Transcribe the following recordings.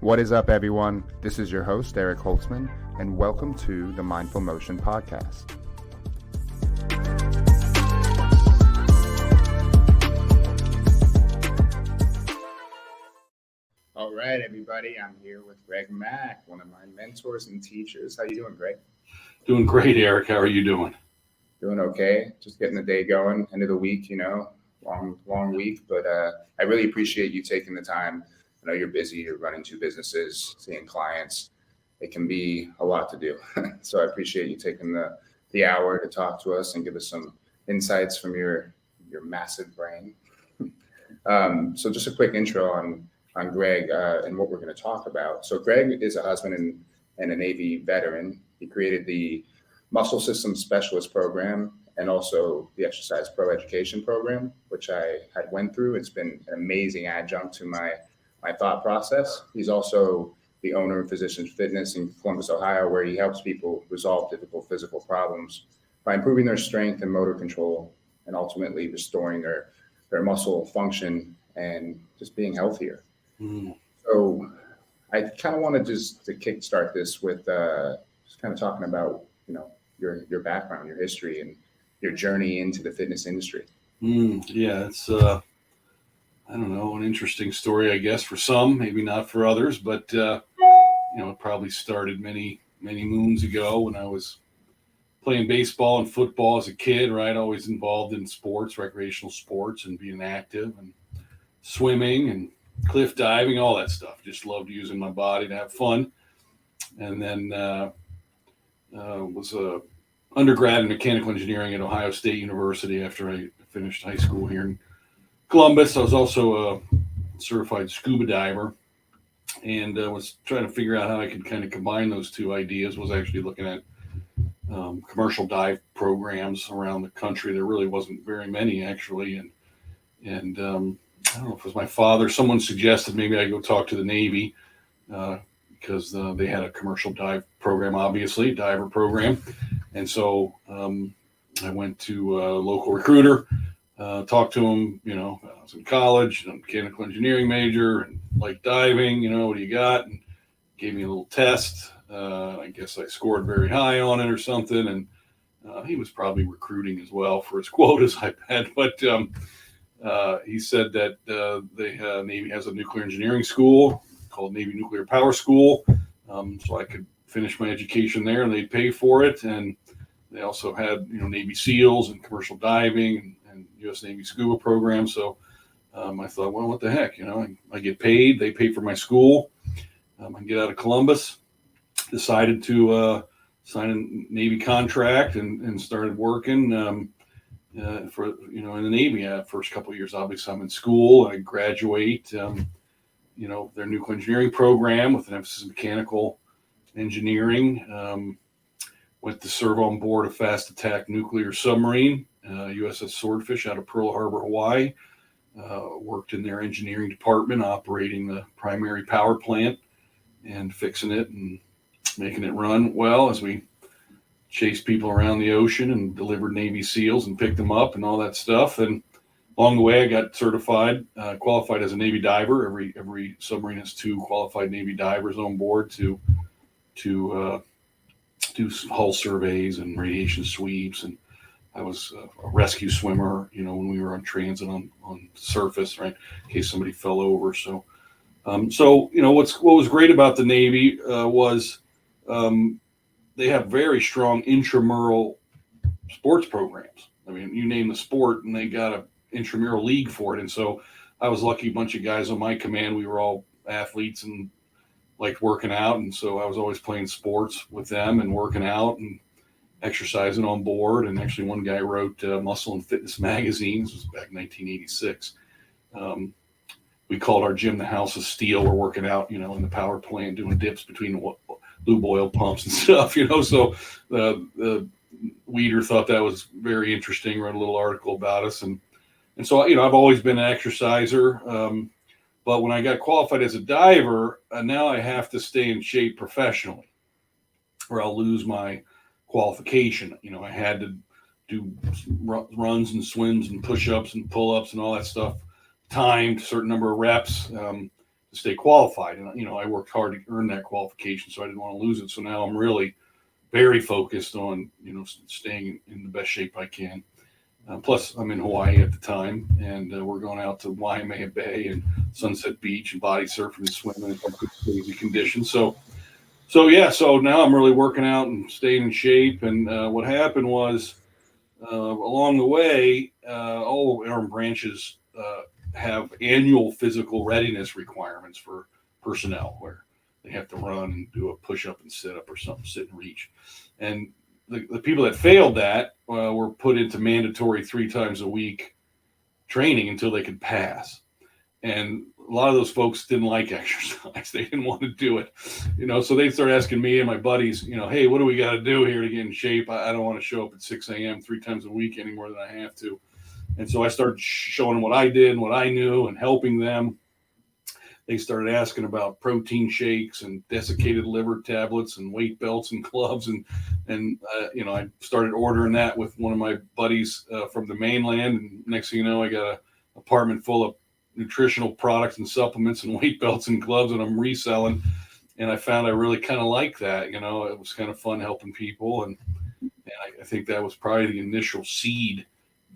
What is up, everyone? This is your host, Eric Holtzman, and welcome to the Mindful Motion Podcast. All right, everybody. I'm here with Greg Mack, one of my mentors and teachers. How you doing, Greg? Doing great, Eric. How are you doing? Doing okay. Just getting the day going. End of the week, long week, but I really appreciate you taking the time. I know you're busy. You're running two businesses, seeing clients. It can be a lot to do. So I appreciate you taking the hour to talk to us and give us some insights from your massive brain. So just a quick intro on Greg and what we're going to talk about. So Greg is a husband and a Navy veteran. He created the Muscle System Specialist program and also the Exercise Pro Education program, which I had went through. It's been an amazing adjunct to my thought process. He's also the owner of Physicians Fitness in Columbus, Ohio, where he helps people resolve difficult physical problems by improving their strength and motor control and ultimately restoring their muscle function and just being healthier. So I kind of wanted just to kickstart this with just kind of talking about, your background, your history, and your journey into the fitness industry. Yeah, it's I don't know, an interesting story, I guess, for some, maybe not for others, but it probably started many moons ago when I was playing baseball and football as a kid, right? Always involved in sports, recreational sports, and being active, and swimming and cliff diving, all that stuff. Just loved using my body to have fun. And then was a undergrad in mechanical engineering at Ohio State University after I finished high school here in Columbus. I was also a certified scuba diver and was trying to figure out how I could kind of combine those two ideas. Was actually looking at commercial dive programs around the country. There really wasn't very many, actually. And I don't know if it was my father. Someone suggested maybe I go talk to the Navy because they had a commercial dive program, obviously, diver program. And so I went to a local recruiter, talked to him, I was in college, I'm a mechanical engineering major and like diving, what do you got? And gave me a little test. I guess I scored very high on it or something. And he was probably recruiting as well for his quotas, I bet. But he said that the Navy has a nuclear engineering school called Navy Nuclear Power School. So I could finish my education there and they'd pay for it. And they also had, Navy SEALs and commercial diving and U.S. Navy scuba programs. So I thought, well, what the heck, I get paid. They pay for my school. I can get out of Columbus. Decided to sign a Navy contract and started working for, in the Navy. First couple of years, obviously, I'm in school. I graduate, their nuclear engineering program with an emphasis in mechanical engineering. Went to serve on board a fast attack nuclear submarine, USS Swordfish, out of Pearl Harbor, Hawaii. Worked in their engineering department, operating the primary power plant and fixing it and making it run well as we chased people around the ocean and delivered Navy SEALs and picked them up and all that stuff. And along the way, I got certified, qualified as a Navy diver. Every submarine has two qualified Navy divers on board to do hull surveys and radiation sweeps. And I was a rescue swimmer, when we were on transit on surface, right, in case somebody fell over. So what was great about the Navy was they have very strong intramural sports programs. I mean, you name the sport and they got an intramural league for it. And so I was lucky, a bunch of guys on my command, we were all athletes and liked working out. And so I was always playing sports with them and working out and exercising on board. And actually one guy wrote Muscle and Fitness magazines. It was back in 1986. We called our gym the House of Steel. We're working out, in the power plant, doing dips between the lube oil pumps and stuff, So the Weeder thought that was very interesting, wrote a little article about us. And so, I've always been an exerciser. But when I got qualified as a diver, now I have to stay in shape professionally or I'll lose my qualification. I had to do runs and swims and push-ups and pull-ups and all that stuff, timed, a certain number of reps, to stay qualified. And, I worked hard to earn that qualification, so I didn't want to lose it. So now I'm really very focused on, staying in the best shape I can. Plus, I'm in Hawaii at the time, and we're going out to Waimea Bay and Sunset Beach and body surfing and swimming in some crazy conditions. So now I'm really working out and staying in shape. And what happened was, along the way, all arm branches have annual physical readiness requirements for personnel, where they have to run and do a push-up and sit-up or something, sit and reach. And the people that failed that were put into mandatory 3 times a week training until they could pass. And a lot of those folks didn't like exercise. They didn't want to do it, so they started asking me and my buddies, hey, what do we got to do here to get in shape? I don't want to show up at 6 a.m. 3 times a week any more than I have to. And so I started showing them what I did and what I knew and helping them. They started asking about protein shakes and desiccated liver tablets and weight belts and gloves. And I started ordering that with one of my buddies from the mainland. And next thing you know, I got an apartment full of nutritional products and supplements and weight belts and gloves, and I'm reselling. And I found I really kind of like that. It was kind of fun helping people. And I think that was probably the initial seed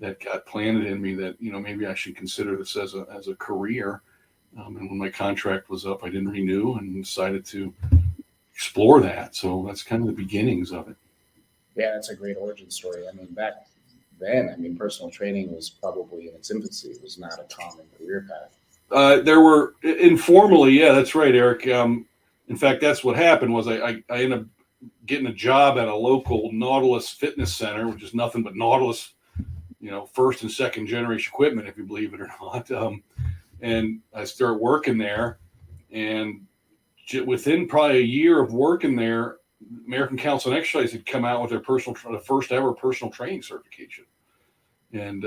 that got planted in me that, maybe I should consider this as a career. And when my contract was up, I didn't renew and decided to explore that. So that's kind of the beginnings of it. Yeah, that's a great origin story. Back then, personal training was probably in its infancy. It was not a common career path. There were informally, yeah, that's right, Eric. In fact, that's what happened was I ended up getting a job at a local Nautilus fitness center, which is nothing but Nautilus, first and second generation equipment, if you believe it or not. And I started working there, and within probably a year of working there, American Council on Exercise had come out with their the first ever personal training certification. And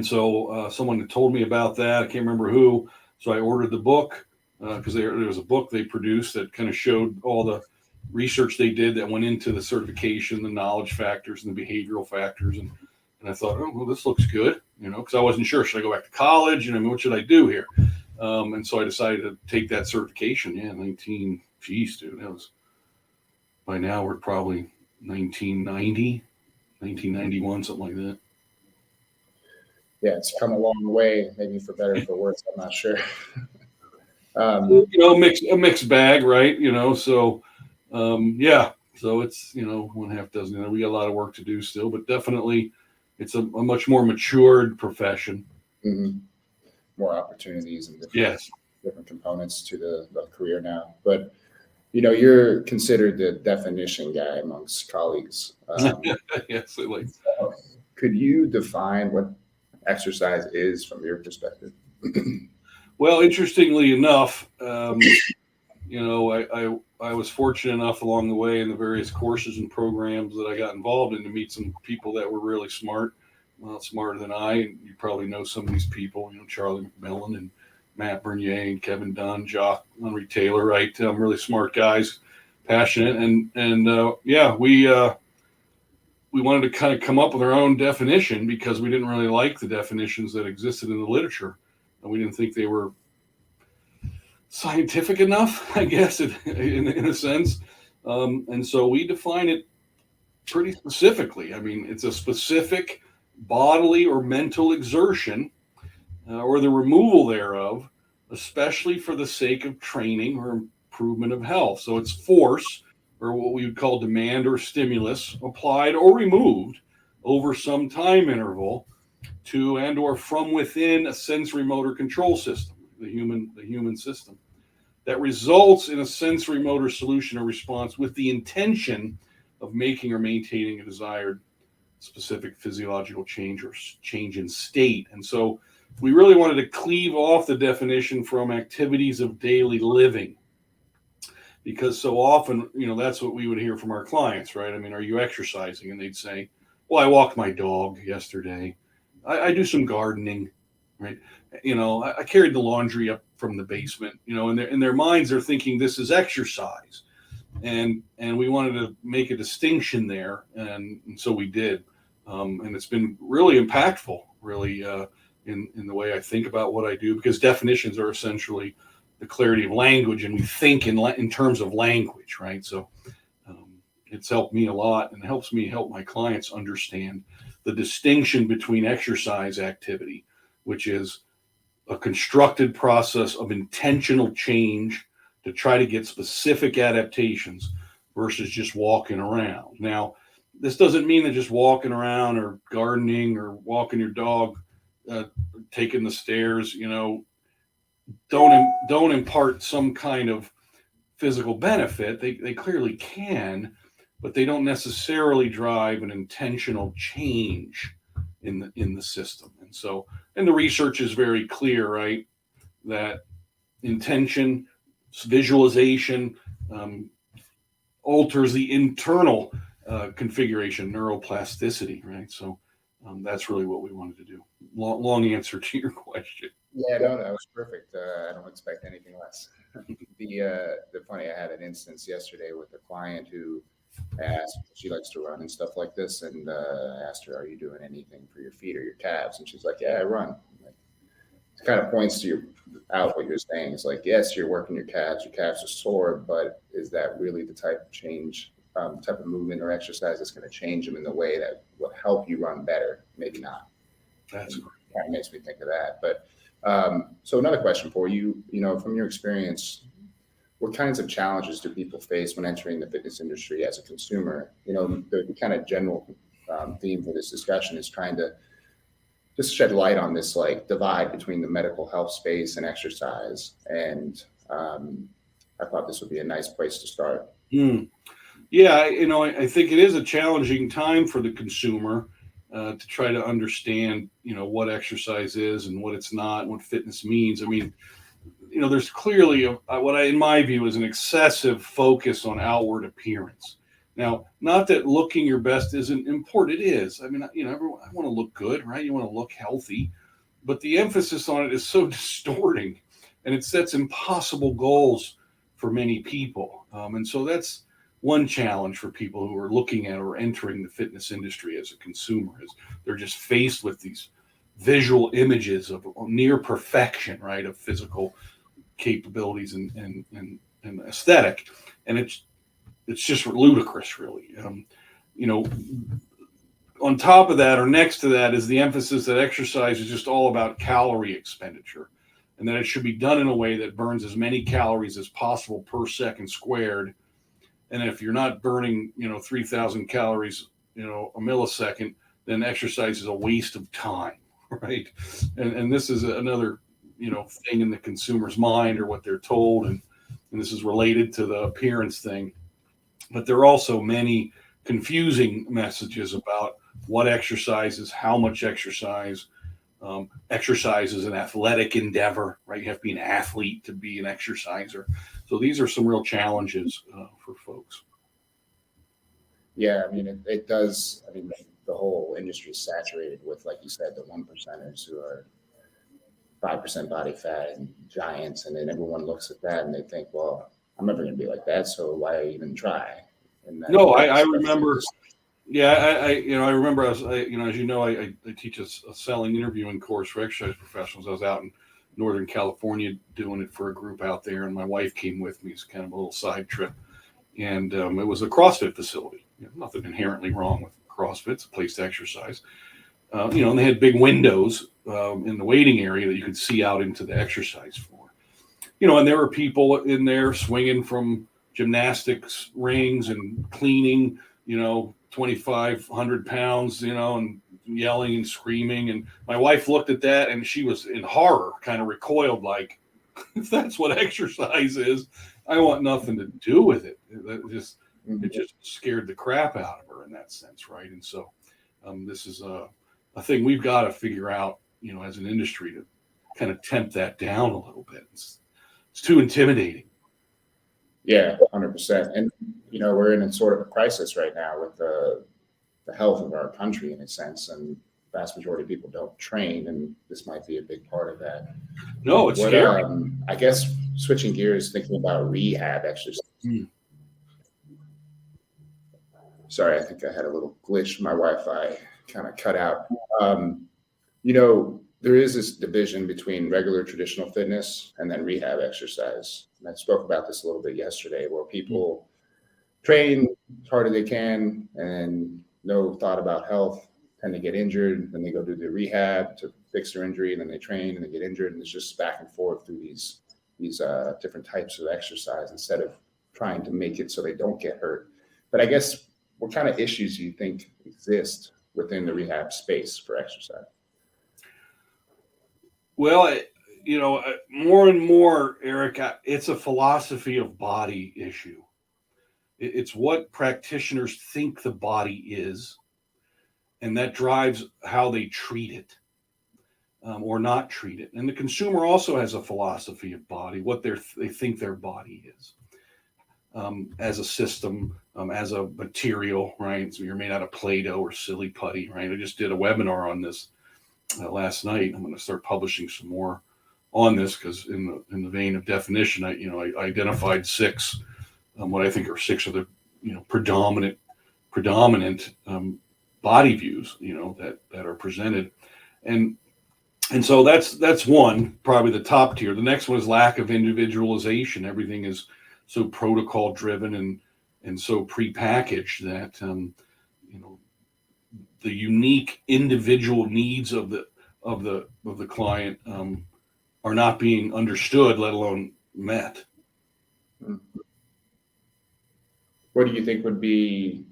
so someone had told me about that. I can't remember who. So I ordered the book because there was a book they produced that kind of showed all the research they did that went into the certification, the knowledge factors and the behavioral factors. And I thought, oh, well, this looks good, because I wasn't sure. Should I go back to college? What should I do here? And so I decided to take that certification. Yeah, that was, by now we're probably 1990, 1991, something like that. Yeah, it's come a long way, maybe for better or for worse. I'm not sure. A mixed bag, right? So so it's, 1/2 dozen. We got a lot of work to do still, but definitely it's a much more matured profession. Mm-hmm. More opportunities and different components to the career now. But, you're considered the definition guy amongst colleagues. Yes, so could you define what exercise is from your perspective? Well, interestingly enough, I was fortunate enough along the way in the various courses and programs that I got involved in to meet some people that were really smart, smarter than I. And you probably know some of these people, Charlie McMillan and Matt Bernier and Kevin Dunn, Jock Henry Taylor, right? Really smart guys, passionate. We wanted to kind of come up with our own definition because we didn't really like the definitions that existed in the literature. And we didn't think they were scientific enough, I guess, in a sense. And so we define it pretty specifically. It's a specific bodily or mental exertion or the removal thereof, especially for the sake of training or improvement of health. So it's force, or what we would call demand or stimulus, applied or removed over some time interval to and or from within a sensory motor control system, the human system, that results in a sensory motor solution or response with the intention of making or maintaining a desired specific physiological change or change in state. And so we really wanted to cleave off the definition from activities of daily living, because so often, that's what we would hear from our clients, right? Are you exercising? And they'd say, well, I walked my dog yesterday. I do some gardening, right? I carried the laundry up from the basement, in their minds, they're thinking this is exercise. And we wanted to make a distinction there. And so we did. And it's been really impactful, really, in the way I think about what I do, because definitions are essentially the clarity of language, and we think in terms of language, right? So it's helped me a lot, and it helps me help my clients understand the distinction between exercise activity, which is a constructed process of intentional change to try to get specific adaptations, versus just walking around. Now, this doesn't mean that just walking around or gardening or walking your dog, taking the stairs, don't impart some kind of physical benefit. They clearly can, but they don't necessarily drive an intentional change in the system. And the research is very clear, right? That intention, visualization, alters the internal configuration, neuroplasticity, right? So that's really what we wanted to do. Long answer to your question. Yeah, no, that was perfect. I don't expect anything less. The funny, I had an instance yesterday with a client who asked, she likes to run and stuff like this, and I asked her, "Are you doing anything for your feet or your calves?" And she's like, "Yeah, I run." Like, it kind of points to out what you're saying. It's like, yes, you're working your calves are sore, but is that really the type of change, type of movement or exercise that's going to change them in the way that will help you run better? Maybe not. That's kind of makes me think of that. But so another question for you, from your experience, what kinds of challenges do people face when entering the fitness industry as a consumer? The kind of general theme for this discussion is trying to just shed light on this like divide between the medical health space and exercise. And I thought this would be a nice place to start. Yeah, I think it is a challenging time for the consumer to try to understand, what exercise is and what it's not, and what fitness means. I mean, there's clearly in my view, is an excessive focus on outward appearance. Now, not that looking your best isn't important. It is. I mean, everyone, I want to look good, right? You want to look healthy, but the emphasis on it is so distorting, and it sets impossible goals for many people. And so that's one challenge for people who are looking at or entering the fitness industry as a consumer, is they're just faced with these visual images of near perfection, right, of physical capabilities and aesthetic, and it's just ludicrous, really. On top of that, or next to that, is the emphasis that exercise is just all about calorie expenditure, and that it should be done in a way that burns as many calories as possible per second squared. And if you're not burning, 3,000 calories, a millisecond, then exercise is a waste of time, right? And this is another, thing in the consumer's mind, or what they're told, and this is related to the appearance thing. But there are also many confusing messages about what exercise is, how much exercise. Exercise is an athletic endeavor, right? You have to be an athlete to be an exerciser. So these are some real challenges for folks. Yeah, I mean, it does. I mean, the whole industry is saturated with, like you said, the 1%ers who are 5% body fat and giants. And then everyone looks at that and they think, well, I'm never going to be like that, so why even try? And no, I remember. Yeah, I remember. As I teach a selling interviewing course for exercise professionals. I was out in Northern California doing it for a group out there, and my wife came with me. It's kind of a little side trip, and it was a CrossFit facility. Nothing inherently wrong with CrossFit; it's a place to exercise. And they had big windows in the waiting area that you could see out into the exercise floor. And there were people in there swinging from gymnastics rings and cleaning, 2,500 pounds, and yelling and screaming. And my wife looked at that and she was in horror, kind of recoiled, like, if that's what exercise is, I want nothing to do with it. It just scared the crap out of her in that sense, right? And so this is a thing we've got to figure out, as an industry, to kind of temp that down a little bit. It's too intimidating. Yeah, 100%. And, we're in a sort of a crisis right now with the health of our country, in a sense, and the vast majority of people don't train, and this might be a big part of that. No, it's scary. I guess switching gears, thinking about rehab exercise. Sorry, I think I had a little glitch. My Wi-Fi kind of cut out. there is this division between regular traditional fitness and then rehab exercise. And I spoke about this a little bit yesterday, where people train as hard as they can and no thought about health, tend to get injured, then they go do the rehab to fix their injury, and then they train and they get injured, and it's just back and forth through these different types of exercise instead of trying to make it so they don't get hurt. But I guess, what kind of issues do you think exist within the rehab space for exercise? Well, more and more, Eric, it's a philosophy of body issue. It's what practitioners think the body is, and that drives how they treat it, or not treat it. And the consumer also has a philosophy of body, what they think their body is, as a system, as a material, right? So you're made out of Play-Doh or silly putty, right? I just did a webinar on this last night. I'm going to start publishing some more on this, because in the vein of definition, I identified six, what I think are six of the predominant body views that are presented, and so that's one, probably the top tier. The next one is lack of individualization. Everything is so protocol driven and so prepackaged that the unique individual needs of the client are not being understood, let alone met. What do you think would be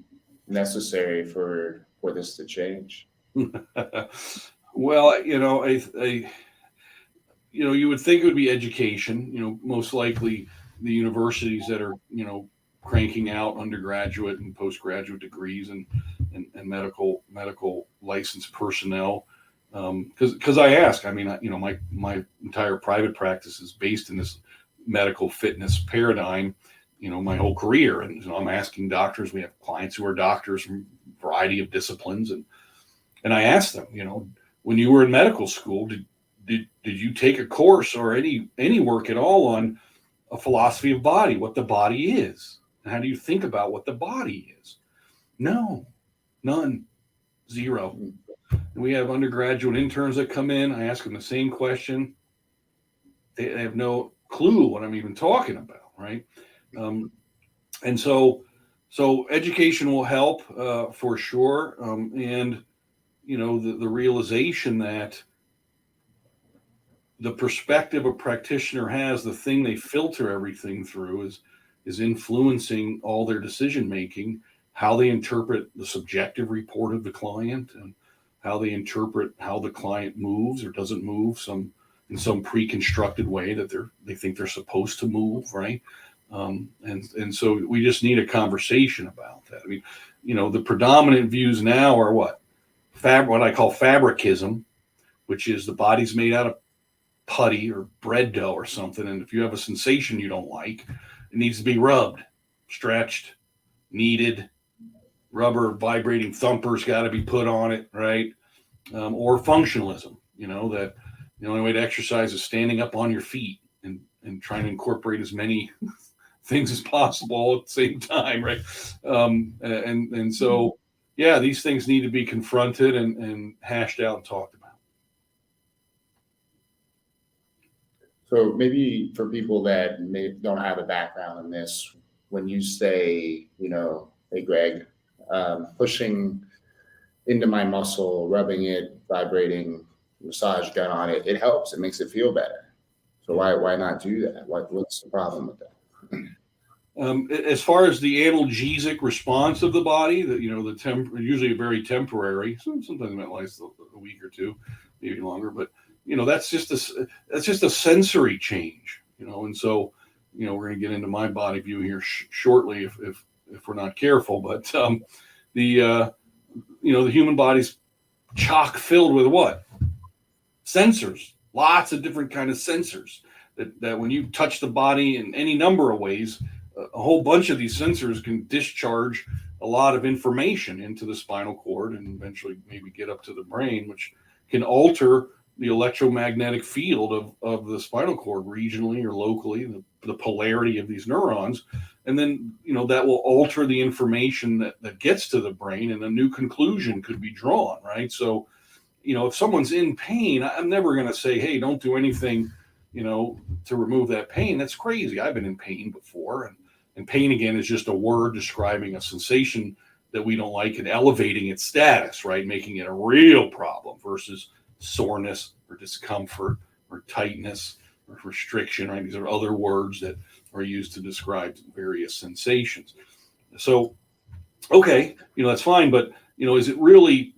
necessary for this to change? Well, I you would think it would be education. Most likely the universities that are cranking out undergraduate and postgraduate degrees and medical licensed personnel. Because I ask, my entire private practice is based in this medical fitness paradigm, my whole career. And I'm asking doctors, we have clients who are doctors from a variety of disciplines. And I ask them, when you were in medical school, did you take a course or any work at all on a philosophy of body, what the body is? And how do you think about what the body is? No, none, zero. And we have undergraduate interns that come in. I ask them the same question. They have no clue what I'm even talking about, right? And so education will help for sure. And the realization that the perspective a practitioner has, the thing they filter everything through, is influencing all their decision making, how they interpret the subjective report of the client, and how they interpret how the client moves or doesn't move in some pre-constructed way that they think they're supposed to move, right? And so we just need a conversation about that. The predominant views now are what I call fabricism, which is the body's made out of putty or bread dough or something, and if you have a sensation you don't like, it needs to be rubbed, stretched, kneaded, rubber vibrating thumpers got to be put on it, right? Or functionalism, that the only way to exercise is standing up on your feet and trying to incorporate as many things as possible all at the same time, right? And so, yeah, these things need to be confronted and hashed out and talked about. So maybe for people that don't have a background in this, when you say, hey, Greg, pushing into my muscle, rubbing it, vibrating, massage gun on it, it helps. It makes it feel better. So why not do that? What's the problem with that? As far as the analgesic response of the body, that usually very temporary. Sometimes it might last a week or two, maybe longer. But that's just a sensory change. And so we're going to get into my body view here shortly if we're not careful. But the human body's chock filled with what? Sensors. Lots of different kind of sensors that when you touch the body in any number of ways, a whole bunch of these sensors can discharge a lot of information into the spinal cord and eventually maybe get up to the brain, which can alter the electromagnetic field of the spinal cord regionally or locally, the polarity of these neurons. And then, that will alter the information that gets to the brain, and a new conclusion could be drawn, right? So, if someone's in pain, I'm never going to say, hey, don't do anything, to remove that pain. That's crazy. I've been in pain before. And pain, again, is just a word describing a sensation that we don't like and elevating its status, right? Making it a real problem versus soreness or discomfort or tightness or restriction, right? These are other words that are used to describe various sensations. So, okay, that's fine. But, is it really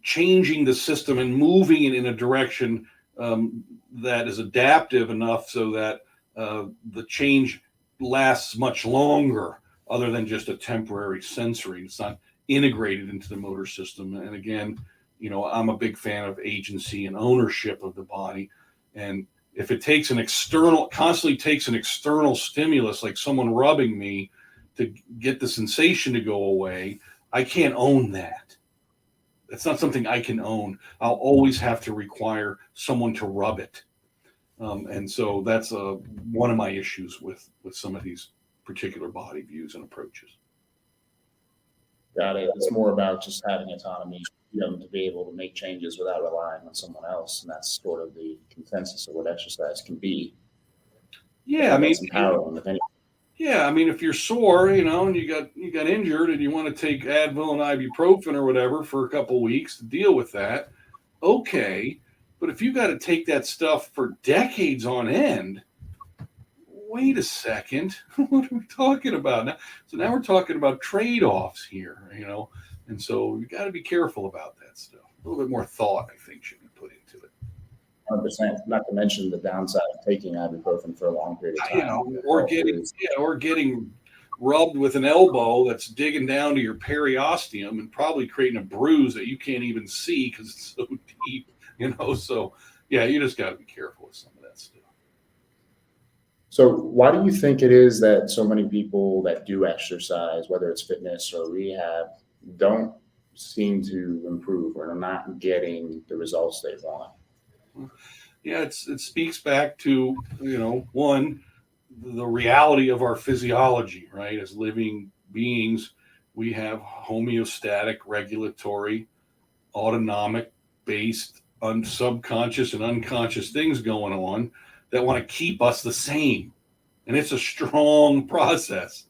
changing the system and moving it in a direction that is adaptive enough so that the change lasts much longer, other than just a temporary sensory? It's not integrated into the motor system. And again, I'm a big fan of agency and ownership of the body. And if it constantly takes an external stimulus, like someone rubbing me to get the sensation to go away, I can't own that. That's not something I can own. I'll always have to require someone to rub it. And so that's one of my issues with some of these particular body views and approaches. Got it. It's more about just having autonomy, to be able to make changes without relying on someone else. And that's sort of the consensus of what exercise can be. Yeah, I mean, empowering, if anything. Yeah, I mean, if you're sore, and you got injured, and you want to take Advil and ibuprofen or whatever for a couple of weeks to deal with that, okay. But if you got to take that stuff for decades on end, wait a second, what are we talking about now? So now we're talking about trade-offs here, and so you got to be careful about that stuff. A little bit more thought, I think, should be put into it. 100%. Not to mention the downside of taking ibuprofen for a long period of time. Or getting rubbed with an elbow that's digging down to your periosteum and probably creating a bruise that you can't even see because it's so deep. So yeah, you just got to be careful with some of that stuff. So why do you think it is that so many people that do exercise, whether it's fitness or rehab, don't seem to improve or are not getting the results they want? Yeah, it speaks back to, one, the reality of our physiology, right? As living beings, we have homeostatic, regulatory, autonomic based subconscious and unconscious things going on that want to keep us the same. And it's a strong process.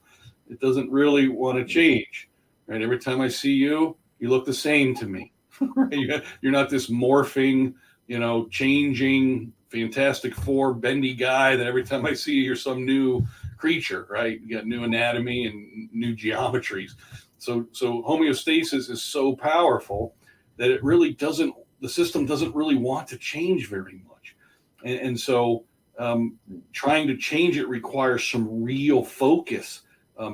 It doesn't really want to change, right? Every time I see you, you look the same to me. Right? You're not this morphing, changing Fantastic Four bendy guy that every time I see you, you're some new creature, right? You got new anatomy and new geometries. So homeostasis is so powerful that it really the system doesn't really want to change very much. And so trying to change it requires some real focus,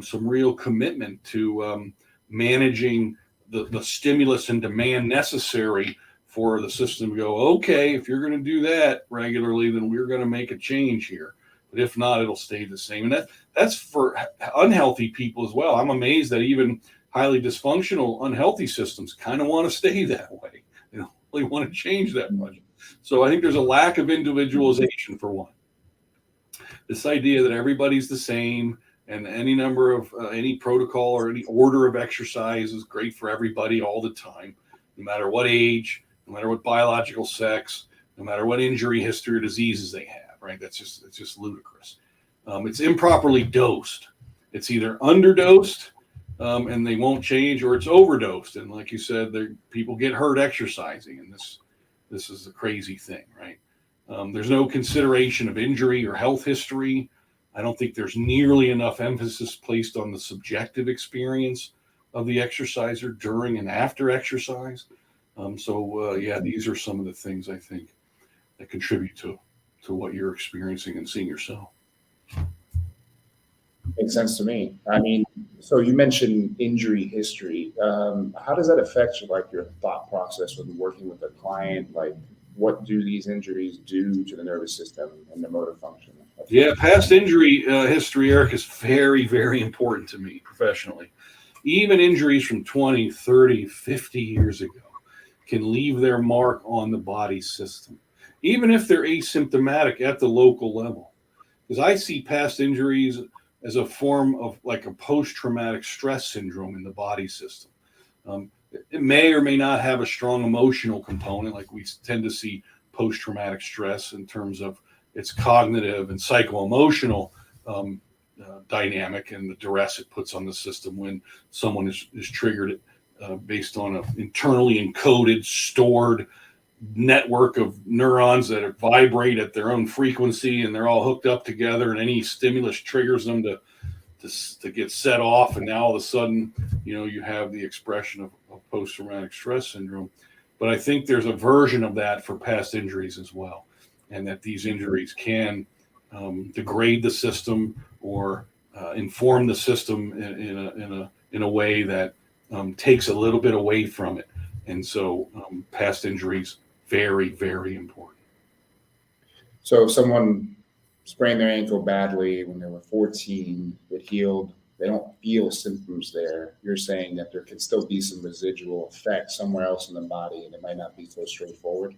some real commitment to managing the stimulus and demand necessary for the system to go, okay, if you're going to do that regularly, then we're going to make a change here. But if not, it'll stay the same. And that's for unhealthy people as well. I'm amazed that even highly dysfunctional, unhealthy systems kind of want to stay that way. They don't really want to change that much. So I think there's a lack of individualization for one. This idea that everybody's the same and any number of any protocol or any order of exercise is great for everybody all the time, no matter what age, no matter what biological sex, no matter what injury history or diseases they have, right? It's just ludicrous. It's improperly dosed. It's either underdosed and they won't change, or it's overdosed. And like you said, people get hurt exercising, and this is a crazy thing, right? There's no consideration of injury or health history. I don't think there's nearly enough emphasis placed on the subjective experience of the exerciser during and after exercise. These are some of the things I think that contribute to what you're experiencing and seeing yourself. Makes sense to me. I mean, so you mentioned injury history. How does that affect your thought process when working with a client? Like, what do these injuries do to the nervous system and the motor function? Yeah, past injury history, Eric, is very, very important to me professionally. Even injuries from 20, 30, 50 years ago can leave their mark on the body system, even if they're asymptomatic at the local level. Because I see past injuries as a form of like a post-traumatic stress syndrome in the body system. it may or may not have a strong emotional component, like we tend to see post-traumatic stress in terms of its cognitive and psycho-emotional dynamic and the duress it puts on the system when someone is triggered based on an internally encoded, stored network of neurons that vibrate at their own frequency, and they're all hooked up together, and any stimulus triggers them to get set off, and now all of a sudden, you have the expression of post-traumatic stress syndrome. But I think there's a version of that for past injuries as well, and that these injuries can degrade the system or inform the system in a way that takes a little bit away from it. And so past injuries, very, very important. So if someone sprained their ankle badly when they were 14, it healed, they don't feel symptoms there, you're saying that there can still be some residual effect somewhere else in the body, and it might not be so straightforward?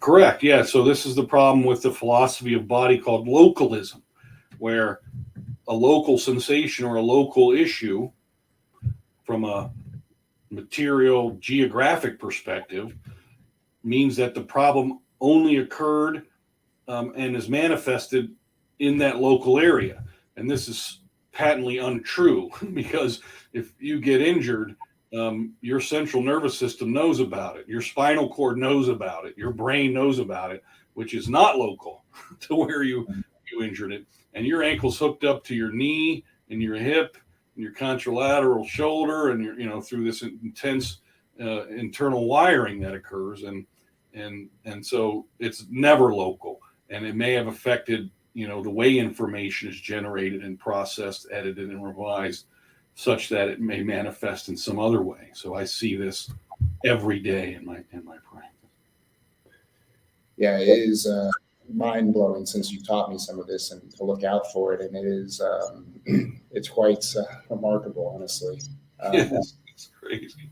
Correct. Yeah. So this is the problem with the philosophy of body called localism, where a local sensation or a local issue from a material geographic perspective means that the problem only occurred and is manifested in that local area. And this is patently untrue, because if you get injured, your central nervous system knows about it. Your spinal cord knows about it. Your brain knows about it, which is not local to where you injured it. And your ankle's hooked up to your knee and your hip and your contralateral shoulder, and through this intense internal wiring that occurs, and so it's never local, and it may have affected the way information is generated and processed, edited, and revised, such that it may manifest in some other way. So I see this every day in my practice. Yeah, it is mind blowing, since you taught me some of this and to look out for it, and it is it's quite remarkable, honestly. It's crazy.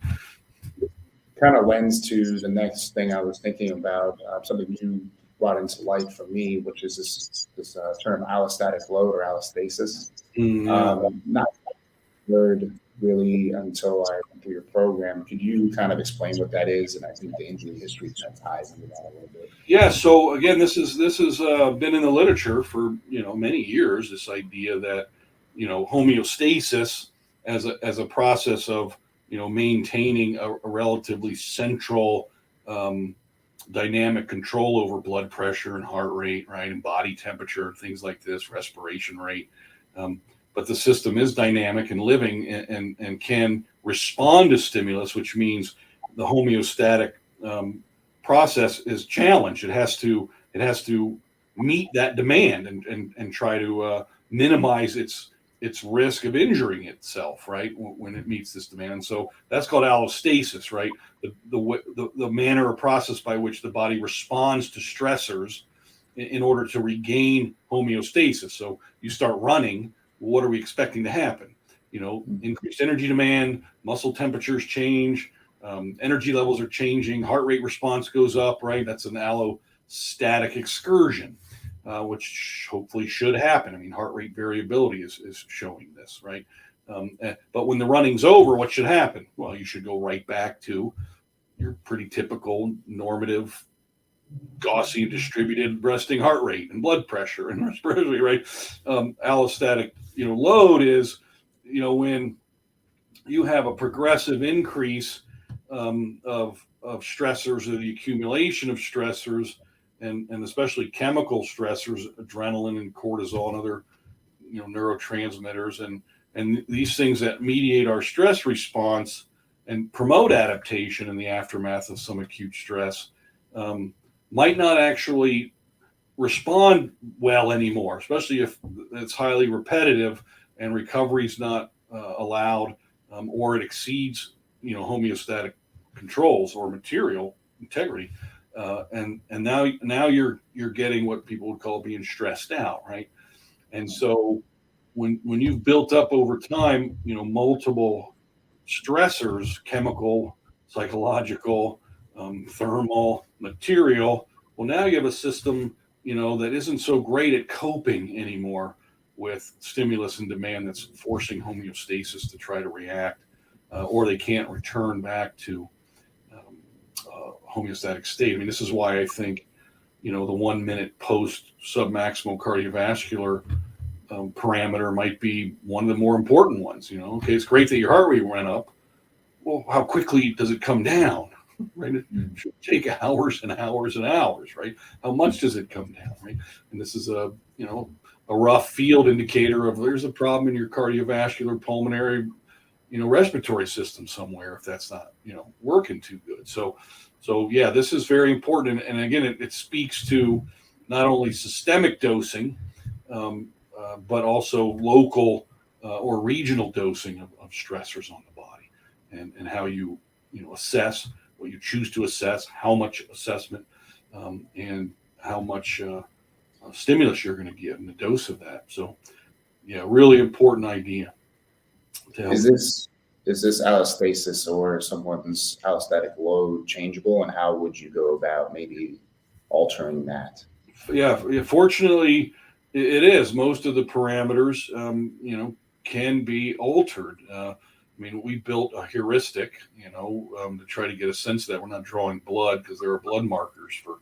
Kind of lends to the next thing I was thinking about, something you brought into light for me, which is this term allostatic load or allostasis. Not heard really until I went through your program. Could you kind of explain what that is? And I think the injury history kind of ties into that a little bit. Yeah. So again, this has been in the literature for many years. This idea that homeostasis as a process of maintaining a relatively central dynamic control over blood pressure and heart rate, right, and body temperature and things like this, respiration rate. But the system is dynamic and living and can respond to stimulus, which means the homeostatic process is challenged. It has to meet that demand and try to minimize its risk of injuring itself, right, when it meets this demand. And so that's called allostasis, right? The manner or process by which the body responds to stressors in order to regain homeostasis. So you start running. What are we expecting to happen? Increased energy demand, muscle temperatures change, energy levels are changing, heart rate response goes up, right? That's an allostatic excursion, which hopefully should happen. I mean, heart rate variability is showing this, right? But when the running's over, what should happen? Well, you should go right back to your pretty typical normative Gaussian distributed resting heart rate and blood pressure and respiratory rate. Allostatic load is when you have a progressive increase of stressors, or the accumulation of stressors, and especially chemical stressors, adrenaline and cortisol and other neurotransmitters, and these things that mediate our stress response and promote adaptation in the aftermath of some acute stress might not actually respond well anymore, especially if it's highly repetitive and recovery is not allowed, or it exceeds homeostatic controls or material integrity, and now you're getting what people would call being stressed out, right? And so when you've built up over time multiple stressors, chemical, psychological, thermal, material, well, now you have a system that isn't so great at coping anymore with stimulus and demand, that's forcing homeostasis to try to react or they can't return back to homeostatic state. I mean, this is why I think, the 1 minute post submaximal cardiovascular parameter might be one of the more important ones. Okay, it's great that your heart rate went up. Well, how quickly does it come down? Right? It should take hours and hours and hours, right? How much does it come down, right? And this is a rough field indicator of there's a problem in your cardiovascular, pulmonary, respiratory system somewhere if that's not, working too good. So yeah, this is very important. And again, it speaks to not only systemic dosing, but also local or regional dosing of stressors on the body, and how you assess what you choose to assess, how much assessment, and how much stimulus you're going to give and the dose of that. So yeah, really important idea. Is this allostasis or someone's allostatic load changeable, and how would you go about maybe altering that? Yeah, fortunately, it is. Most of the parameters, can be altered. I mean, we built a heuristic, to try to get a sense that we're not drawing blood, because there are blood markers for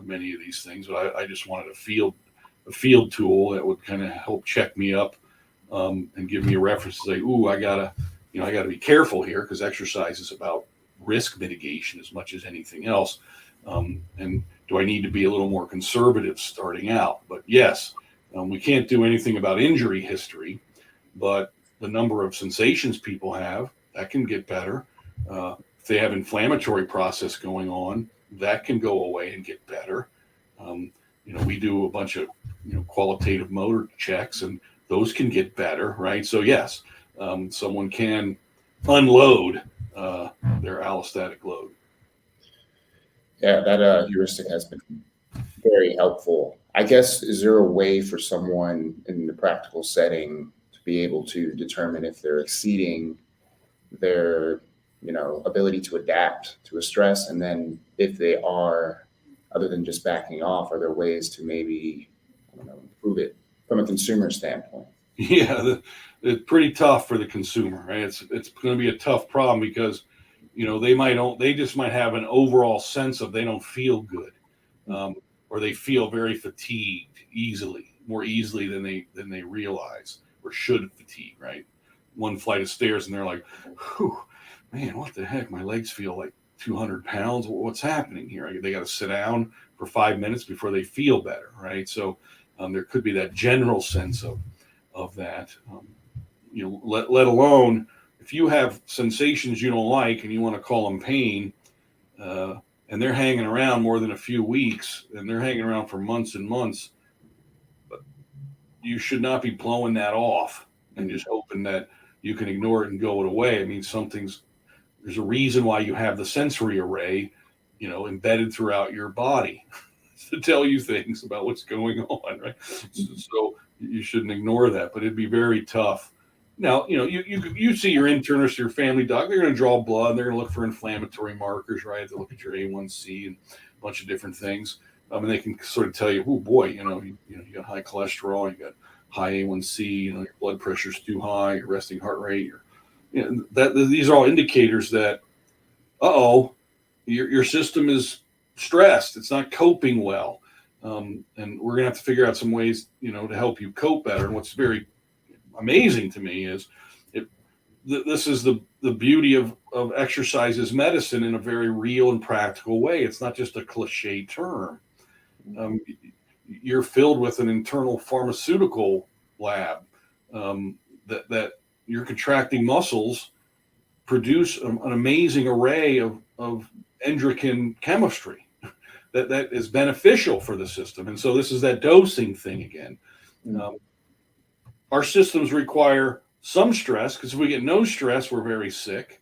many of these things. But I just wanted a field tool that would kind of help check me up, and give me a reference to say, ooh, I gotta be careful here, because exercise is about risk mitigation as much as anything else. And do I need to be a little more conservative starting out? But yes, we can't do anything about injury history, but the number of sensations people have, that can get better. If they have inflammatory process going on, that can go away and get better. We do a bunch of qualitative motor checks, and those can get better, right? So yes, someone can unload their allostatic load. Yeah, that heuristic has been very helpful. I guess, is there a way for someone in the practical setting to be able to determine if they're exceeding their, ability to adapt to a stress? And then if they are, other than just backing off, are there ways to maybe, I don't know, improve it from a consumer standpoint? Yeah, it's pretty tough for the consumer, right? It's going to be a tough problem, because they just might have an overall sense of they don't feel good, or they feel very fatigued more easily than they realize, or should fatigue, right? One flight of stairs and they're like, whew, man, what the heck? My legs feel like 200 pounds. What's happening here? They got to sit down for 5 minutes before they feel better, right? So there could be that general sense of that, let alone if you have sensations you don't like and you want to call them pain, and they're hanging around more than a few weeks, and they're hanging around for months and months, but you should not be blowing that off and just hoping that you can ignore it and go it away. I mean, there's a reason why you have the sensory array, embedded throughout your body to tell you things about what's going on, right? So you shouldn't ignore that, but it'd be very tough. Now, you see your internist, your family doc, they're going to draw blood, they're going to look for inflammatory markers, right? They look at your A1C and a bunch of different things. And they can sort of tell you, oh boy, you got high cholesterol, you got high A1C, your blood pressure's too high, your resting heart rate, these are all indicators that, your system is stressed. It's not coping well. And we're going to have to figure out some ways, to help you cope better. And what's very amazing to me is this is the beauty of exercise as medicine in a very real and practical way. It's not just a cliche term. You're filled with an internal pharmaceutical lab, that your contracting muscles produce an amazing array of endocrine chemistry that is beneficial for the system. And so this is that dosing thing again. Our systems require some stress, because if we get no stress, we're very sick.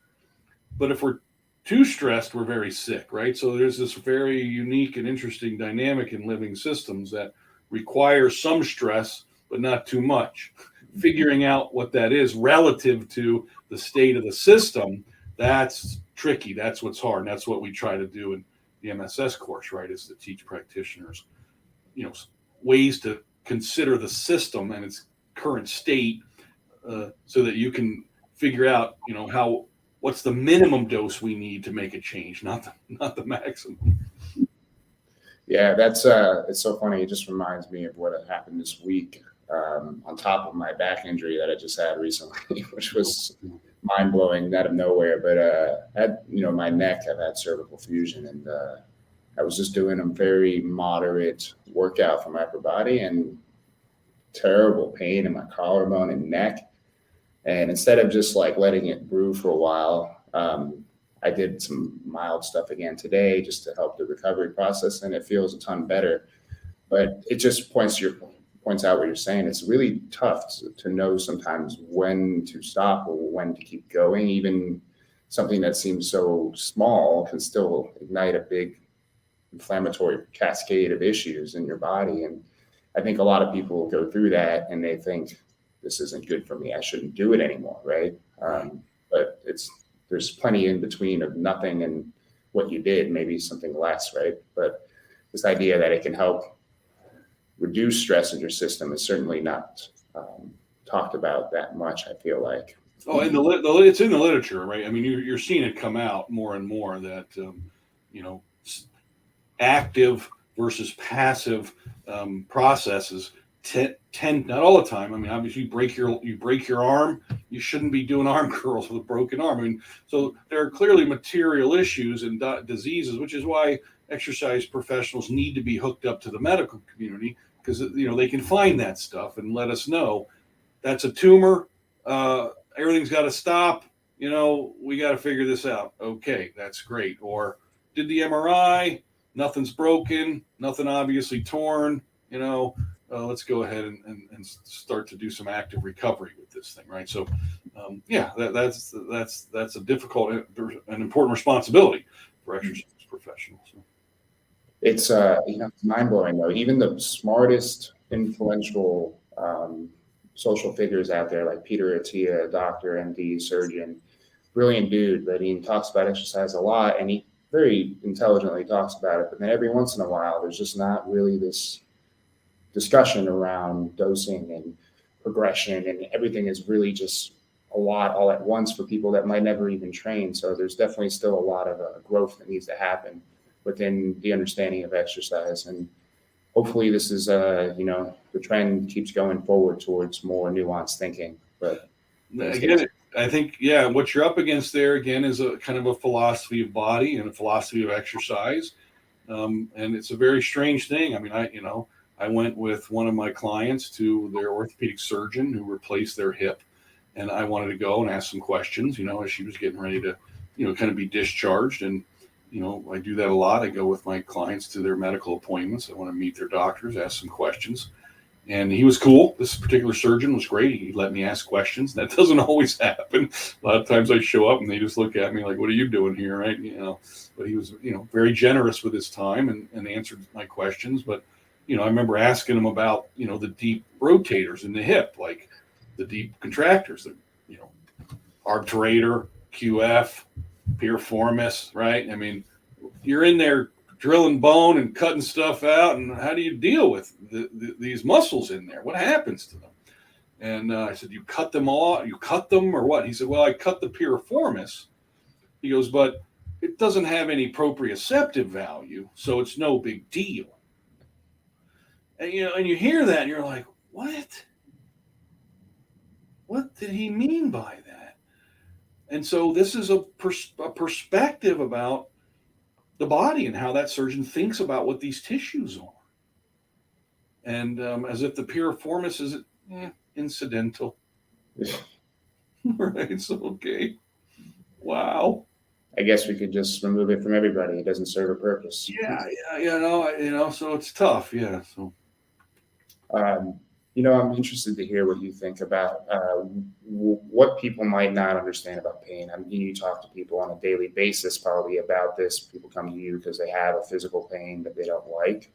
But if we're too stressed, we're very sick, right? So there's this very unique and interesting dynamic in living systems that require some stress, but not too much. Figuring out what that is relative to the state of the system, that's tricky. That's what's hard. And that's what we try to do in the MSS course, right? Is to teach practitioners, ways to consider the system and its current state, so that you can figure out, how what's the minimum dose we need to make a change, not the maximum. Yeah, that's it's so funny. It just reminds me of what had happened this week, on top of my back injury that I just had recently, which was mind blowing out of nowhere. But had my neck, I've had cervical fusion, and I was just doing a very moderate workout for my upper body, and terrible pain in my collarbone and neck. And instead of just like letting it brew for a while, I did some mild stuff again today just to help the recovery process, and it feels a ton better. But it just points out what you're saying. It's really tough to know sometimes when to stop or when to keep going. Even something that seems so small can still ignite a big inflammatory cascade of issues in your body. And I think a lot of people go through that and they think, this isn't good for me, I shouldn't do it anymore, right? But there's plenty in between of nothing and what you did, maybe something less, right? But this idea that it can help reduce stress in your system is certainly not talked about that much, I feel like. Oh, and it's in the literature, right? I mean, you're seeing it come out more and more that active versus passive processes tend, not all the time. I mean, obviously, you break your arm, you shouldn't be doing arm curls with a broken arm. I mean, so there are clearly material issues and diseases, which is why exercise professionals need to be hooked up to the medical community, because they can find that stuff and let us know that's a tumor. Everything's got to stop. We got to figure this out. Okay, that's great. Or did the MRI? Nothing's broken. Nothing obviously torn. Let's go ahead and start to do some active recovery with this thing, right? So, that's a difficult and important responsibility for exercise professionals. It's mind blowing though. Even the smartest, influential social figures out there, like Peter Attia, doctor, MD, surgeon, brilliant dude, but he talks about exercise a lot, and he very intelligently talks about it. But then every once in a while, there's just not really this discussion around dosing and progression, and everything is really just a lot all at once for people that might never even train. So there's definitely still a lot of growth that needs to happen within the understanding of exercise. And hopefully this is, the trend keeps going forward towards more nuanced thinking. But again, I think, what you're up against there again is a kind of a philosophy of body and a philosophy of exercise. And it's a very strange thing. I mean, I went with one of my clients to their orthopedic surgeon who replaced their hip, and I wanted to go and ask some questions, as she was getting ready to, kind of be discharged. And, I do that a lot. I go with my clients to their medical appointments. I want to meet their doctors, ask some questions. And he was cool. This particular surgeon was great. He let me ask questions. That doesn't always happen. A lot of times I show up and they just look at me like, what are you doing here, right? But he was, very generous with his time and answered my questions. But I remember asking him about, the deep rotators in the hip, like the deep contractors, the, obturator, QF, piriformis, right? I mean, you're in there drilling bone and cutting stuff out, and how do you deal with these muscles in there? What happens to them? And I said, you cut them all? You cut them or what? He said, well, I cut the piriformis. He goes, but it doesn't have any proprioceptive value, so it's no big deal. And and you hear that, and you're like, what? What did he mean by that? And so this is a perspective about the body and how that surgeon thinks about what these tissues are. And as if the piriformis is incidental. Right, so okay. Wow. I guess we could just remove it from everybody. It doesn't serve a purpose. Yeah, so it's tough. Yeah, so. I'm interested to hear what you think about what people might not understand about pain. I mean, you talk to people on a daily basis probably about this. People come to you because they have a physical pain that they don't like.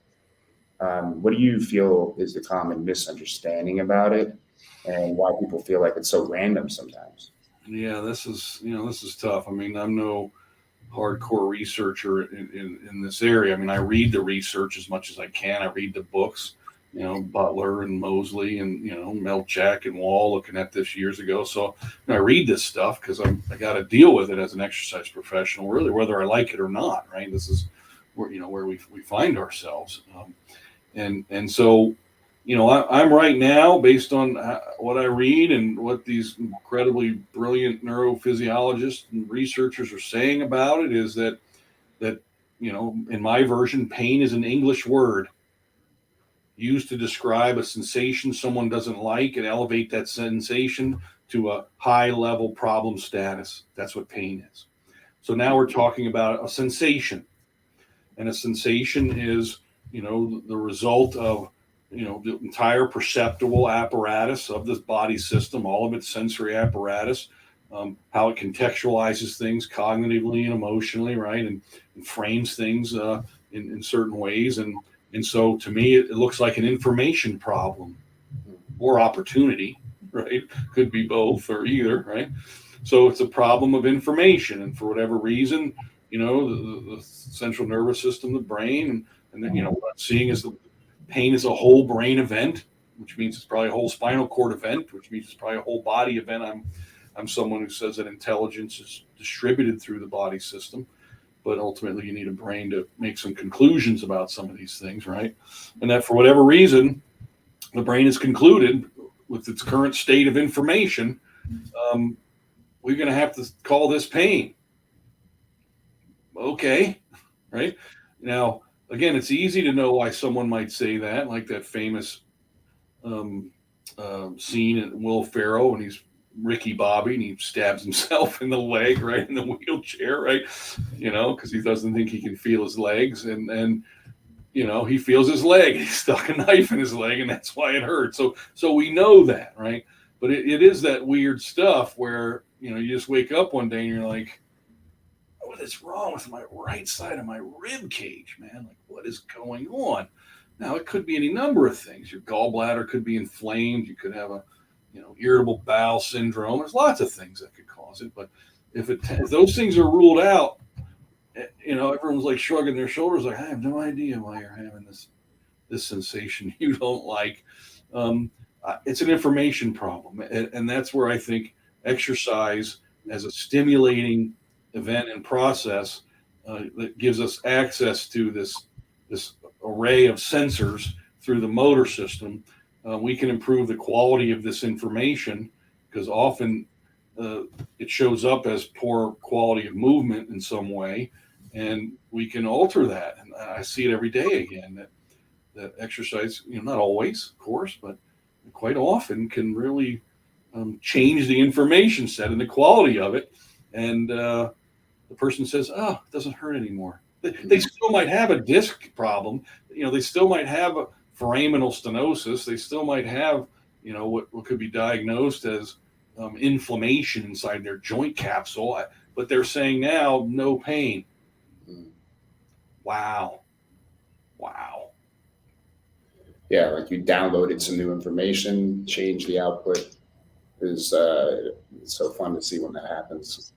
What do you feel is the common misunderstanding about it, and why people feel like it's so random sometimes? Yeah, this is tough. I mean, I'm no hardcore researcher in this area. I mean, I read the research as much as I can. I read the books. Butler and Mosley and, Melchak and Wall looking at this years ago. So I read this stuff because I got to deal with it as an exercise professional, really, whether I like it or not, right? This is where we find ourselves. And so, I'm right now, based on what I read and what these incredibly brilliant neurophysiologists and researchers are saying about it, is that in my version, pain is an English word used to describe a sensation someone doesn't like and elevate that sensation to a high level problem status. That's what pain is. So now we're talking about a sensation, and a sensation is, the result of, the entire perceptual apparatus of this body system, all of its sensory apparatus, how it contextualizes things cognitively and emotionally, right? And frames things in certain ways. And so to me, it looks like an information problem or opportunity, right? Could be both or either, right? So it's a problem of information. And for whatever reason, the central nervous system, the brain, and then, what I'm seeing is the pain is a whole brain event, which means it's probably a whole spinal cord event, which means it's probably a whole body event. I'm someone who says that intelligence is distributed through the body system, but ultimately you need a brain to make some conclusions about some of these things, right? And that for whatever reason, the brain has concluded with its current state of information, we're going to have to call this pain. Okay, right? Now, again, it's easy to know why someone might say that, like that famous scene in Will Ferrell when he's Ricky Bobby and he stabs himself in the leg, right, in the wheelchair, right, because he doesn't think he can feel his legs, and he feels his leg, he stuck a knife in his leg, and that's why it hurts. So we know that, right? But it is that weird stuff where you just wake up one day and you're like, what is wrong with my right side of my rib cage, man? Like, what is going on? Now, it could be any number of things. Your gallbladder could be inflamed. You could have a irritable bowel syndrome. There's lots of things that could cause it. But if those things are ruled out, everyone's like shrugging their shoulders, like, I have no idea why you're having this sensation you don't like. It's an information problem, and that's where I think exercise as a stimulating event and process that gives us access to this array of sensors through the motor system. We can improve the quality of this information, because often it shows up as poor quality of movement in some way, and we can alter that. And I see it every day again, that exercise, not always, of course, but quite often can really change the information set and the quality of it. And the person says, oh, it doesn't hurt anymore. They still might have a disc problem. They still might have a foraminal stenosis. They still might have, what could be diagnosed as inflammation inside their joint capsule. But they're saying now, no pain. Wow. Yeah, like you downloaded some new information, changed the output. It's so fun to see when that happens.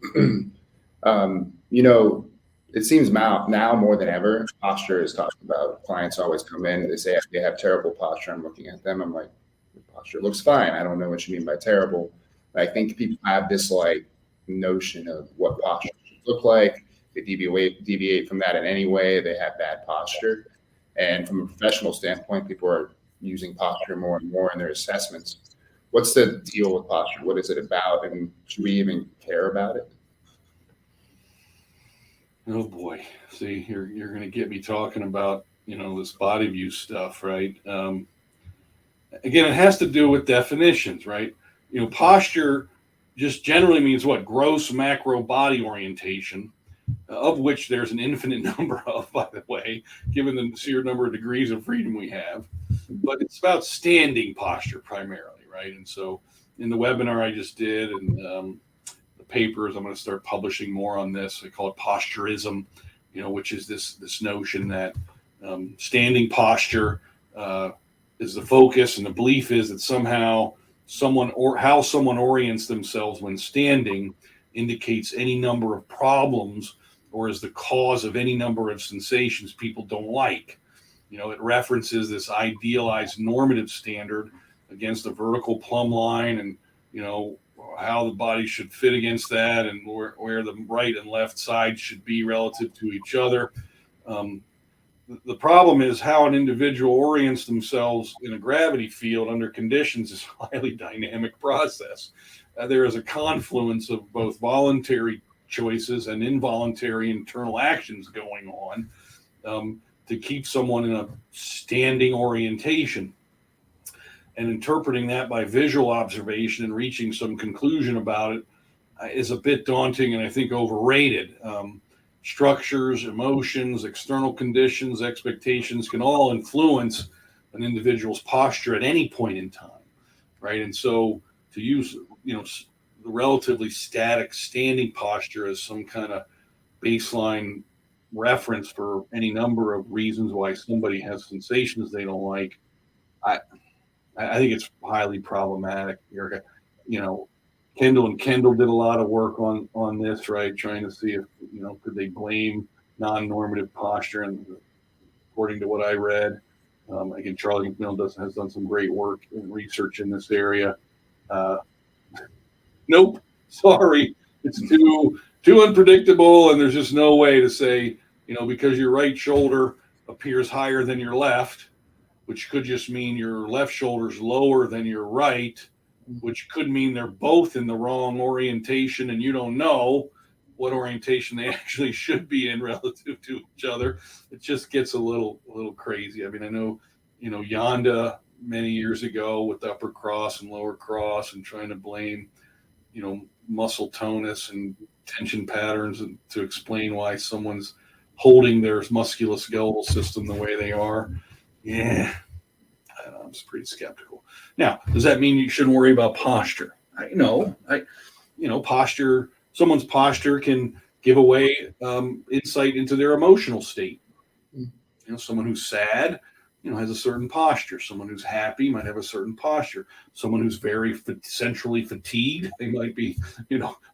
It seems now more than ever, posture is talked about. Clients always come in and they say they have terrible posture. I'm looking at them. I'm like, your posture looks fine. I don't know what you mean by terrible. I think people have this like notion of what posture should look like. They deviate from that in any way, they have bad posture. And from a professional standpoint, people are using posture more and more in their assessments. What's the deal with posture? What is it about? And should we even care about it? Oh boy. See, you're going to get me talking about, this body view stuff, right? Again, it has to do with definitions, right? Posture just generally means what? Gross macro body orientation, of which there's an infinite number of, by the way, given the sheer number of degrees of freedom we have. But it's about standing posture primarily, right? And so in the webinar I just did and the papers, I'm going to start publishing more on this. I call it posturism, which is this notion that standing posture is the focus, and the belief is that somehow how someone orients themselves when standing indicates any number of problems or is the cause of any number of sensations people don't like. It references this idealized normative standard against a vertical plumb line, and how the body should fit against that, and where the right and left side should be relative to each other. The problem is how an individual orients themselves in a gravity field under conditions is a highly dynamic process. There is a confluence of both voluntary choices and involuntary internal actions going on to keep someone in a standing orientation. And interpreting that by visual observation and reaching some conclusion about it is a bit daunting and I think overrated. Structures, emotions, external conditions, expectations can all influence an individual's posture at any point in time, right? And so to use, the relatively static standing posture as some kind of baseline reference for any number of reasons why somebody has sensations they don't like, I think it's highly problematic, Erica. Kendall and Kendall did a lot of work on this, right? Trying to see if, could they blame non-normative posture? And according to what I read, again, Charlie McMillan has done some great work and research in this area. Nope, sorry, it's too unpredictable, and there's just no way to say, because your right shoulder appears higher than your left, which could just mean your left shoulder's lower than your right, which could mean they're both in the wrong orientation and you don't know what orientation they actually should be in relative to each other. It just gets a little crazy. I mean, I know, Yonda many years ago with upper cross and lower cross and trying to blame, muscle tonus and tension patterns and to explain why someone's holding their musculoskeletal system the way they are. Yeah, I don't know, I'm just pretty skeptical. Now, does that mean you shouldn't worry about posture? Posture, someone's posture can give away insight into their emotional state. Someone who's sad, has a certain posture. Someone who's happy might have a certain posture. Someone who's very centrally fatigued, they might be,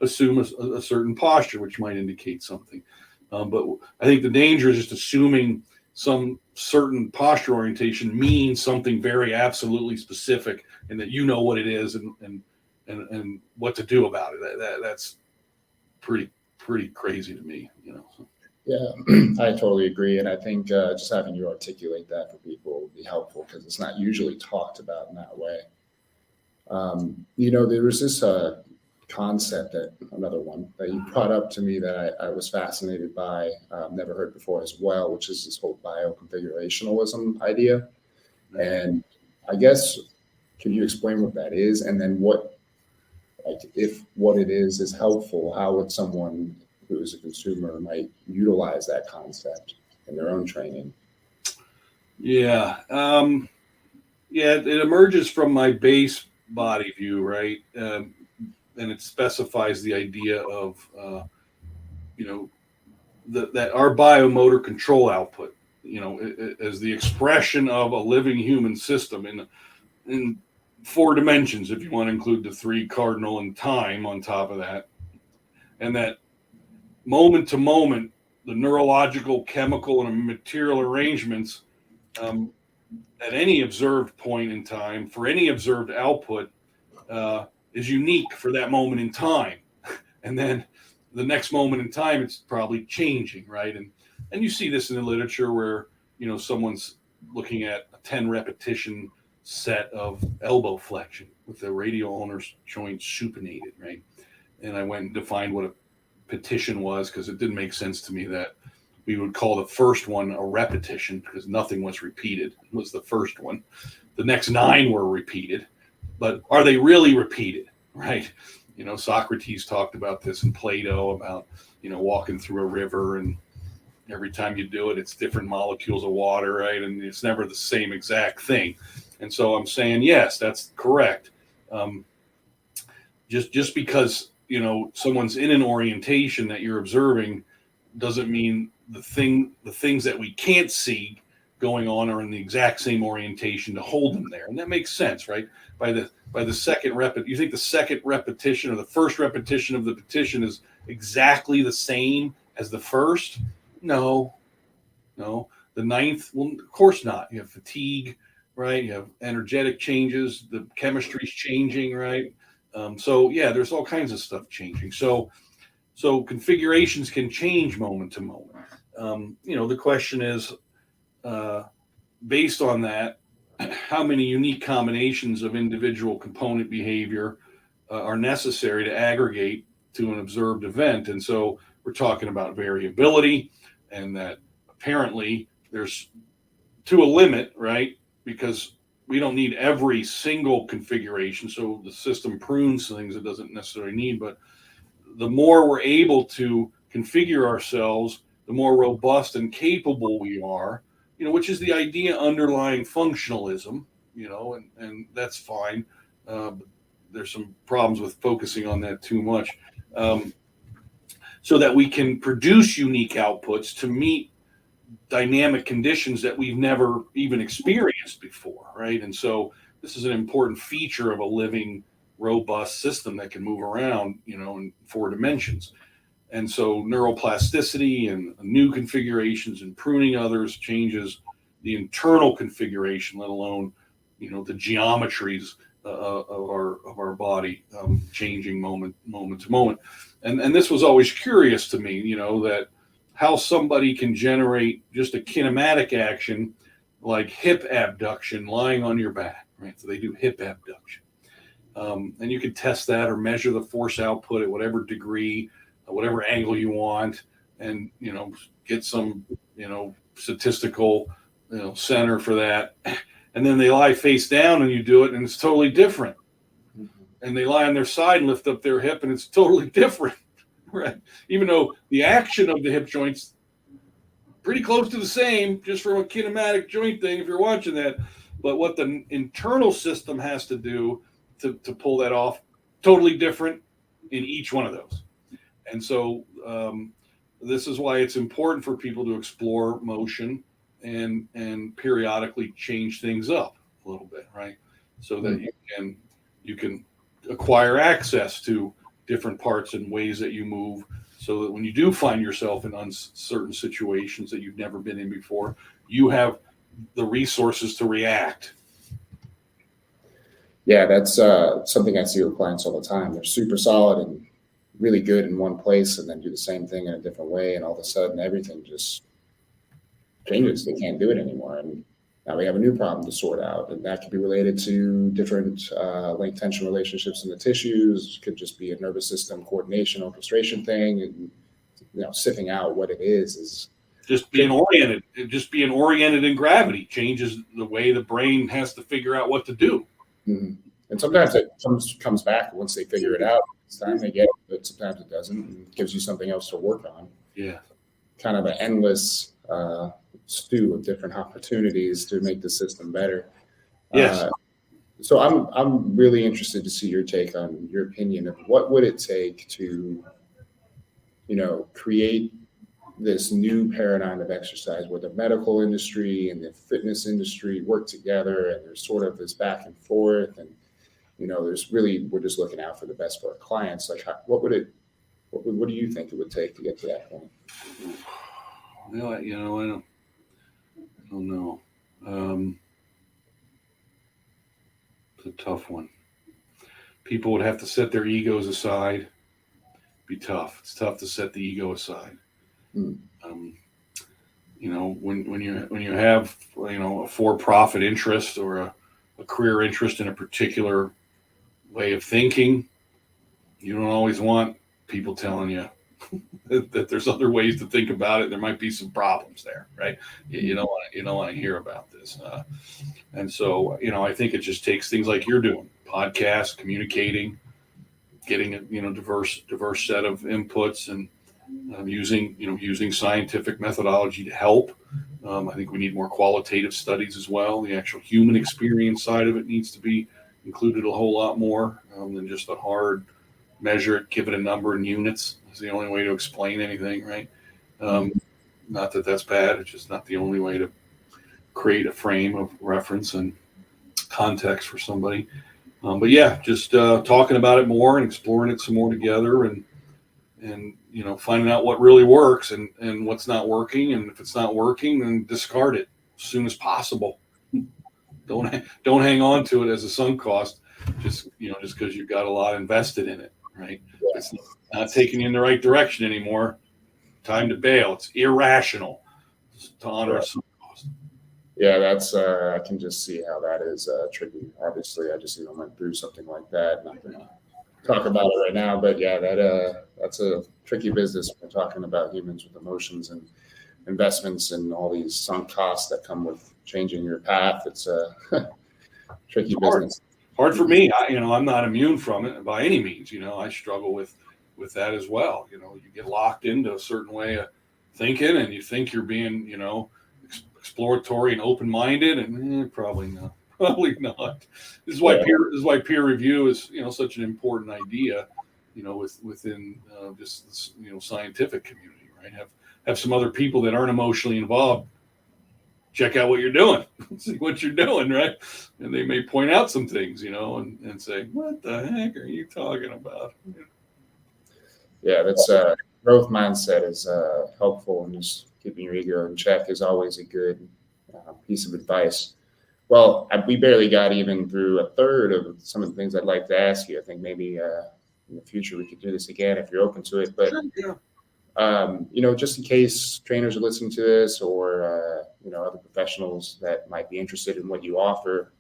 assume a certain posture, which might indicate something. But I think the danger is just assuming some certain posture orientation means something very absolutely specific, and that what it is and what to do about it. That's pretty crazy to me. Yeah, I totally agree, and I think just having you articulate that for people would be helpful because it's not usually talked about in that way. There was this concept another one that you brought up to me that I was fascinated by, never heard before as well, which is this whole bioconfigurationalism idea. And I guess, can you explain what that is? And then if what it is helpful, how would someone who is a consumer might utilize that concept in their own training? Yeah. It emerges from my base body view, right? And it specifies the idea of, that our biomotor control output, as the expression of a living human system in 4 dimensions, if you want to include the 3 cardinal and time on top of that. And that moment to moment, the neurological, chemical, and material arrangements at any observed point in time for any observed output is unique for that moment in time. And then the next moment in time, it's probably changing, right? And you see this in the literature where, someone's looking at a 10 repetition set of elbow flexion with the radial ulnar joint supinated, right? And I went and defined what a petition was because it didn't make sense to me that we would call the first one a repetition because nothing was repeated. It was the first one. The next 9 were repeated, but are they really repeated, right? Socrates talked about this in Plato about, walking through a river, and every time you do it, it's different molecules of water, right? And it's never the same exact thing. And so I'm saying, yes, that's correct. Just because, someone's in an orientation that you're observing doesn't mean the things that we can't see going on are in the exact same orientation to hold them there. And that makes sense, right? By the second you think the second repetition or the first repetition of the petition is exactly the same as the first? No. The ninth, well, of course not. You have fatigue, right? You have energetic changes. The chemistry's changing, right? So yeah, there's all kinds of stuff changing. So configurations can change moment to moment. The question is, based on that, how many unique combinations of individual component behavior are necessary to aggregate to an observed event? And so we're talking about variability, and that apparently there's, to a limit, right? Because we don't need every single configuration. So the system prunes things it doesn't necessarily need, but the more we're able to configure ourselves, the more robust and capable we are, which is the idea underlying functionalism, and that's fine. But there's some problems with focusing on that too much. So that we can produce unique outputs to meet dynamic conditions that we've never even experienced before, right? And so this is an important feature of a living, robust system that can move around, in 4 dimensions. And so neuroplasticity and new configurations and pruning others changes the internal configuration, let alone, the geometries of our body changing moment to moment. And this was always curious to me, that how somebody can generate just a kinematic action like hip abduction lying on your back, right? So they do hip abduction. And you can test that or measure the force output at whatever degree, whatever angle you want, and, get some, statistical, center for that. And then they lie face down and you do it and it's totally different. And they lie on their side and lift up their hip and it's totally different, right? Even though the action of the hip joint's pretty close to the same, just from a kinematic joint thing, if you're watching that. But what the internal system has to do to pull that off, totally different in each one of those. And so this is why it's important for people to explore motion and periodically change things up a little bit, right? So that you can acquire access to different parts and ways that you move, so that when you do find yourself in uncertain situations that you've never been in before, you have the resources to react. Yeah, that's something I see with clients all the time. They're super solid and really good in one place, and then do the same thing in a different way, and all of a sudden everything just changes. They can't do it anymore, and now we have a new problem to sort out, and that could be related to different link tension relationships in the tissues. It could just be a nervous system coordination orchestration thing, and sifting out what it is just being oriented. Just being oriented in gravity changes the way the brain has to figure out what to do. Mm-hmm. And sometimes it comes back once they figure it out. It's time they get it, but sometimes it doesn't. And it gives you something else to work on. Yeah. Kind of an endless stew of different opportunities to make the system better. Yes. So I'm really interested to see your take on your opinion of what would it take to, create this new paradigm of exercise where the medical industry and the fitness industry work together, and there's sort of this back and forth, and there's really, we're just looking out for the best for our clients. Like, what do you think it would take to get to that point? Well, I don't know. It's a tough one. People would have to set their egos aside. Be tough. It's tough to set the ego aside. When you have a for-profit interest or a career interest in a particular way of thinking, you don't always want people telling you that there's other ways to think about it. There might be some problems there, right? You don't want to hear about this, and so I think it just takes things like you're doing, podcasts, communicating, getting a diverse set of inputs, and using scientific methodology to help. I think we need more qualitative studies as well. The actual human experience side of it needs to be included a whole lot more than just a hard measure it, give it a number in units. It's the only way to explain anything, right? Not that that's bad. It's just not the only way to create a frame of reference and context for somebody. But yeah, just talking about it more and exploring it some more together, and finding out what really works and what's not working. And if it's not working, then discard it as soon as possible. Don't hang on to it as a sunk cost, just because you've got a lot invested in it, right? Yeah. It's not taking you in the right direction anymore. Time to bail. It's irrational to honor a sunk cost. Yeah, that's I can just see how that is tricky. Obviously, I just went through something like that. Not gonna talk about it right now, but yeah, that's a tricky business. We're talking about humans with emotions and investments and all these sunk costs that come with changing your path. It's a tricky business. Hard for me. I'm not immune from it by any means. I struggle with that as well. You get locked into a certain way of thinking, and you think you're being, exploratory and open-minded, and probably not. Probably not. This is why peer review is, such an important idea, within just scientific community, right? Have some other people that aren't emotionally involved check out what you're doing, see what you're doing, right? And they may point out some things, and say, "What the heck are you talking about?" Yeah, that's growth mindset is helpful, and just keeping your ego in check is always a good piece of advice. Well, we barely got even through a third of some of the things I'd like to ask you. I think maybe in the future we could do this again if you're open to it. But Sure, yeah. just in case trainers are listening to this, or other professionals that might be interested in what you offer,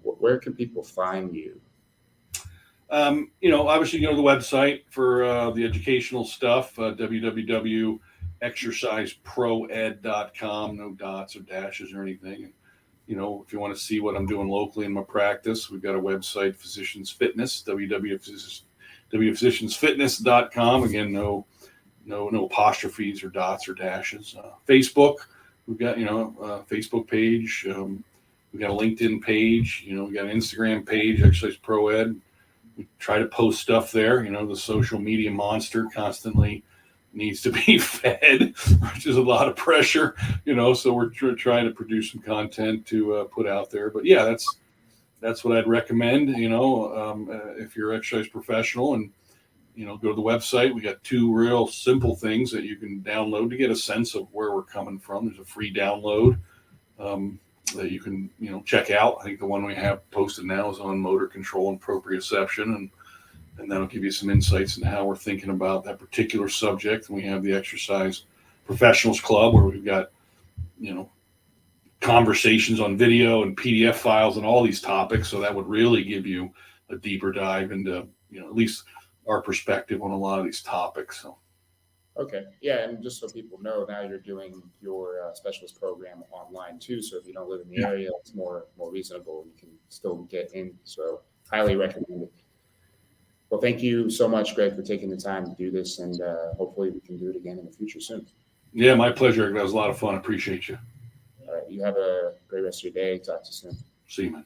where can people find you? Obviously, go to the website for the educational stuff, www.exerciseproed.com, no dots or dashes or anything. If you want to see what I'm doing locally in my practice, we've got a website, Physicians Fitness, www.physiciansfitness.com. Again, no apostrophes or dots or dashes. Facebook, we've got, a Facebook page. We've got a LinkedIn page. We got an Instagram page, Exercise Pro Ed. We try to post stuff there. The social media monster constantly needs to be fed, which is a lot of pressure, so we're trying to produce some content to put out there. But yeah, that's what I'd recommend, if you're an exercise professional, and, go to the website. We got 2 real simple things that you can download to get a sense of where we're coming from. There's a free download that you can, check out. I think the one we have posted now is on motor control and proprioception, and that'll give you some insights into how we're thinking about that particular subject. And we have the Exercise Professionals Club, where we've got, conversations on video and PDF files and all these topics. So that would really give you a deeper dive into, at least our perspective on a lot of these topics. So. Okay. Yeah. And just so people know, now you're doing your specialist program online too. So if you don't live in the area, it's more reasonable. You can still get in. So highly recommend it. Well, thank you so much, Greg, for taking the time to do this. And hopefully we can do it again in the future soon. Yeah, my pleasure. That was a lot of fun. I appreciate you. All right. You have a great rest of your day. Talk to you soon. See you, man.